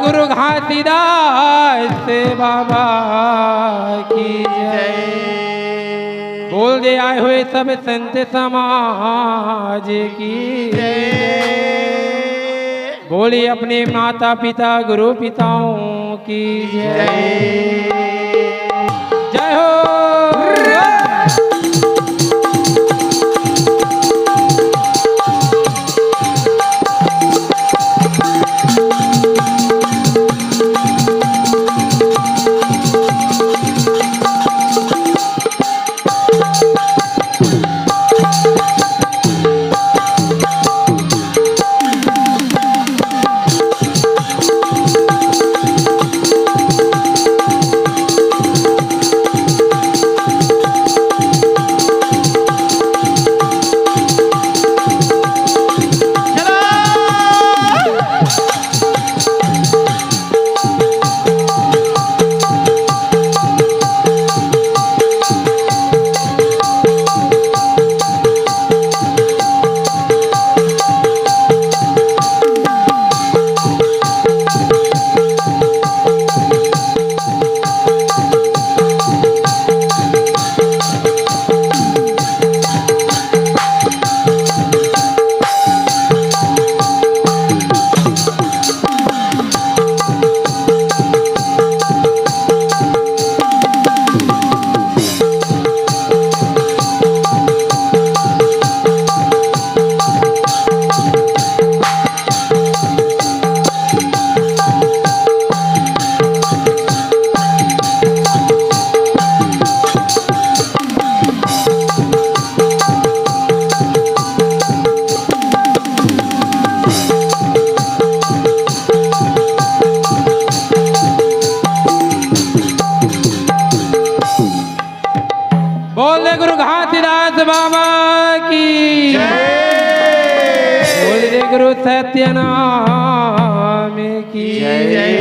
गुरु घासीदास बाबा की जय। बोल दे आए हुए सब संत समाज की जय। बोली अपने माता पिता गुरु पिताओं की जय। जय हो। बोले गुरु घासीदास बाबा की जय। बोले गुरु सत्यनाम की जय।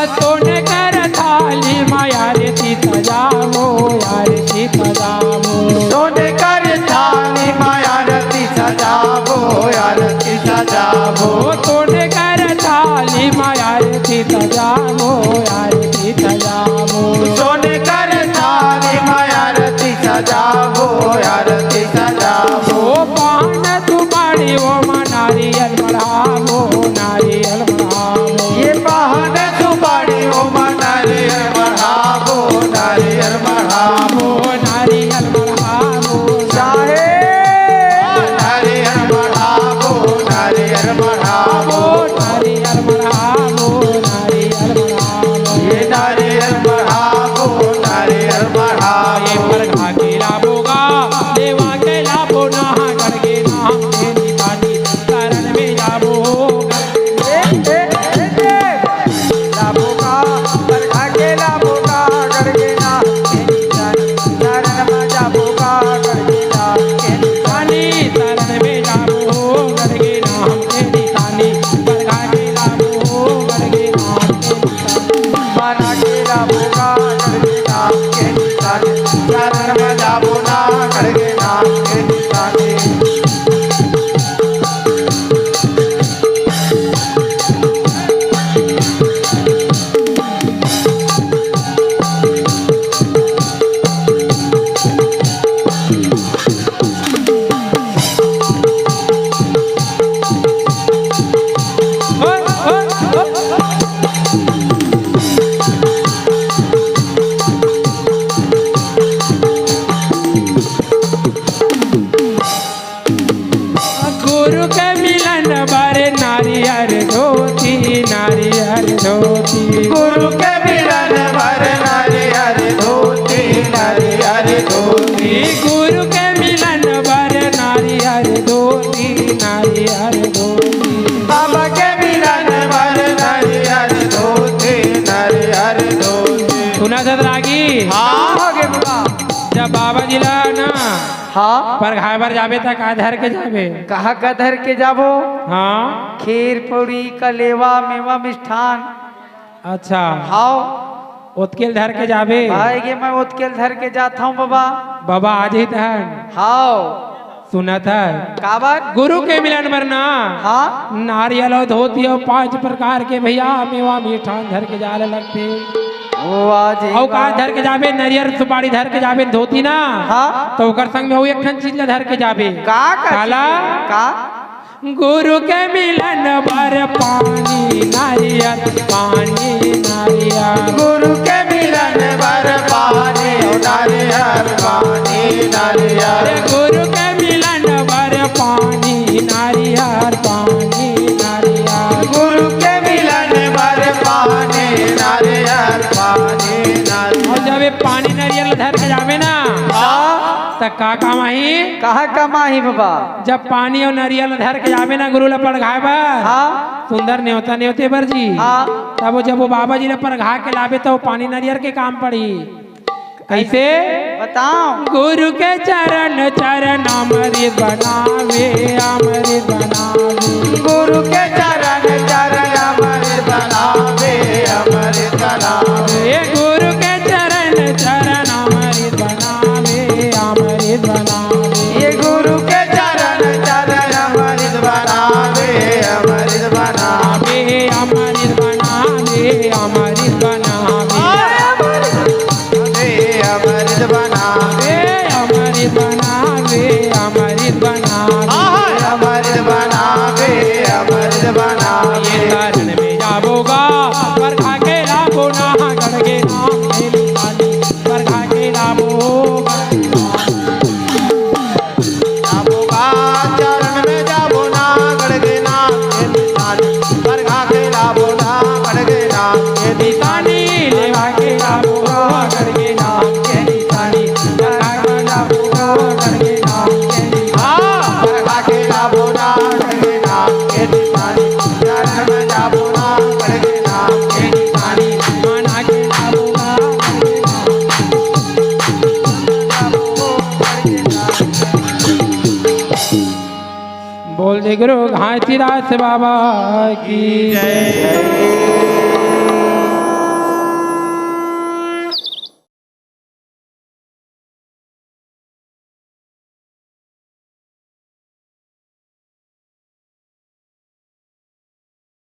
सोने कर थाली माया रे सीता जामो यार सीता जामो। सोने कर थाली माया रती सजावो यार सीता जावो। सोने कर थाली माया रे सीता जामो यार सीता जामो। सोने कर थाली माया रती सजावो यार सीता जावो। पान तुम्हारी वो नारियल बढ़ावो नारियल बढ़ावो। ये पान तुम्हारी ओ नारियल बढ़ावो नारियल बढ़ावो नारियल बढ़ावो चाहे नारियल बढ़ावो नारियल बढ़ावो नारियल बढ़ावो नारियल बढ़ावो। ये नारियल बढ़ावो नारियल बढ़ावो। ये पर घाके लाभोगा देवा के लाभो ना करके ना तेरी पानी शरण में जाबो। लाभोगा पर आगे लाभोगा करके ना शरण में जाबोगा करके ना पानी शरण में जाबो करके ना हम तेरी पानी पर घाके लाभो करके ना हम तेरी माना के लाभोगा करके ना शरण में जाबो ना करके ना धोती गुरु के मिलन भर नारियल धोती नारियल धोती गुरु के मिलन भर नारियल धोती नारियल धोती बाबा के मिलन भर हाँ पर घाय बर जाबे तक आ धर के जाबे। कहा का धर के जाबो? हाँ खीर पूरी कलेवा मेवा मिष्ठान। अच्छा हाँ उत्केल धर के जाबे। भाई मैं उत्केल धर के जाता हूँ बाबा। बाबा आज ही तहन हाँ सुनत है का बात? गुरु के मिलन वरना हाँ नारियल और धोती और 5 प्रकार के भैया मेवा मिष्ठान धर के जाले लगते। वो आज ही और का धर के जाबे नारियल सुपारी धर के जाबे धोती ना। हाँ तो ओकर संग में वो एक ठन चीज ला धर के जाबे। का काला का गुरु के मिलन बर पानी नारियल पानी नारियल। गुरु के मिलन बर पानी नारियल पानी नारियल। गुरु के मिलन बर पानी नारियल पानी नारियल। गुरु के मिलन बर पानी नारियल पानी नारियल। और जब ये पानी नारियल धर के जावे ना तब का कमाही? कहा कमाही बाबा? जब पानी और नारियल धर के जावे ना गुरु ला पड़घाए बर। हाँ सुंदर न्योता न्योते बर जी। हाँ तब वो जब वो बाबा जी ने पड़घा के लावे तो पानी नारियल के काम पड़ी। कैसे? बताओ। गुरु के चरण चरण अमृत बनावे अमृत बनावे। गुरु के चरण चरण अमृत बनावे अमृत बनावे। गुरु के चरण चरण अमृत बनावे अमृत बनावे। ये गुरु के चरण चरण अमृत बनावे अमृत बनावे अमृत बनावे अमृत बनावे अमृत बनावे अमृत बनावे अमृत बनावे अमृत बनावे अमृत बनावे। शरण में जाबोगा पर खा के लाबो ना गढ़ के नाम मेरी काली पर खा के लाबोगा। जाबोगा चरण में जाबो ना गढ़ के नाम मेरी काली पर खा के लाबो ना गढ़ के नाम मेरी निशानी लेवा के लाबोगा गढ़ के नाम के निशानी पर खा के लाबोगा गढ़ के नाम के निशानी। पर खा के लाबो ना गढ़ के नाम मेरी काली चरण में जाबो ना गढ़ के नाम मेरी काली माना के लाबोगा बोल दे गुरु घासीदास बाबा की जय।